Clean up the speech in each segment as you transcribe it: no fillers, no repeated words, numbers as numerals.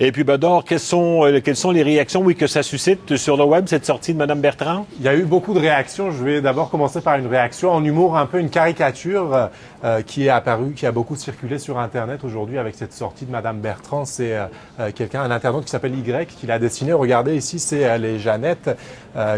Et puis, Bedard, quelles sont les réactions, oui, que ça suscite sur le web, cette sortie de Mme Bertrand? Il y a eu beaucoup de réactions. Je vais d'abord commencer par une réaction en humour, un peu une caricature qui est apparue, qui a beaucoup circulé sur Internet aujourd'hui avec cette sortie de Mme Bertrand. C'est un internaute qui s'appelle Y, qui l'a dessiné. Regardez ici, c'est les Jeannettes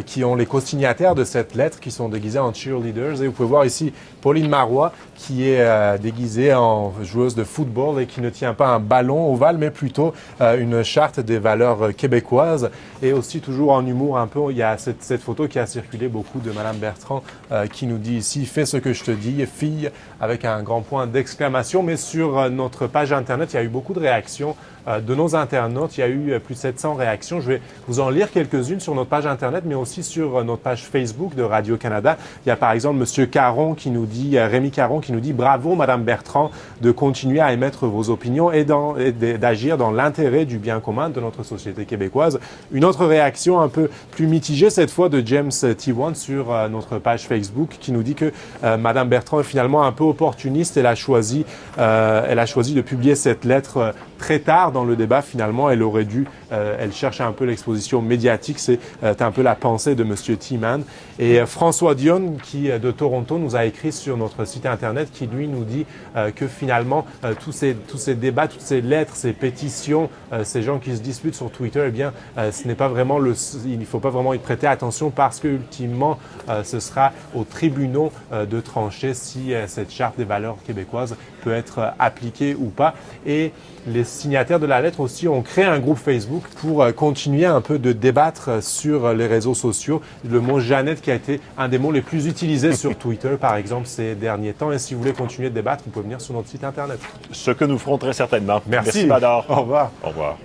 qui ont les co-signataires de cette lettre, qui sont déguisées en cheerleaders. Et vous pouvez voir ici Pauline Marois, qui est déguisée en joueuse de football et qui ne tient pas un ballon ovale, mais plutôt une charte des valeurs québécoises. Et aussi, toujours en humour un peu, il y a cette photo qui a circulé beaucoup de Mme Bertrand qui nous dit ici « Fais ce que je te dis, fille », avec un grand point d'exclamation. Mais sur notre page Internet, il y a eu beaucoup de réactions de nos internautes. Il y a eu plus de 700 réactions. Je vais vous en lire quelques-unes sur notre page Internet, mais aussi sur notre page Facebook de Radio-Canada. Il y a par exemple M. Caron qui nous dit, Rémi Caron qui nous dit « Bravo Mme Bertrand de continuer à émettre vos opinions et d'agir dans l'intérêt du bien commun de notre société québécoise ». Une autre réaction un peu plus mitigée, cette fois de James T1 sur notre page Facebook qui nous dit que Mme Bertrand est finalement un peu opportuniste. Elle a choisi de publier cette lettre très tard dans le débat. Finalement, elle cherche un peu l'exposition médiatique. C'est un peu la pensée de M. T-Man. Et François Dionne, qui de Toronto, nous a écrit sur notre site Internet, qui lui nous dit que finalement, tous ces débats, toutes ces lettres, ces pétitions, ces gens qui se disputent sur Twitter, eh bien, ce n'est pas vraiment il ne faut pas vraiment y prêter attention parce que ultimement, ce sera aux tribunaux de trancher si cette charte des valeurs québécoises peut être appliquée ou pas. Et les signataires de la lettre aussi ont créé un groupe Facebook pour continuer un peu de débattre sur les réseaux sociaux. Le mot Jeannette qui a été un des mots les plus utilisés sur Twitter, par exemple, ces derniers temps. Et si vous voulez continuer de débattre, vous pouvez venir sur notre site Internet. Ce que nous ferons très certainement. Merci Bedard. Au revoir. Au revoir.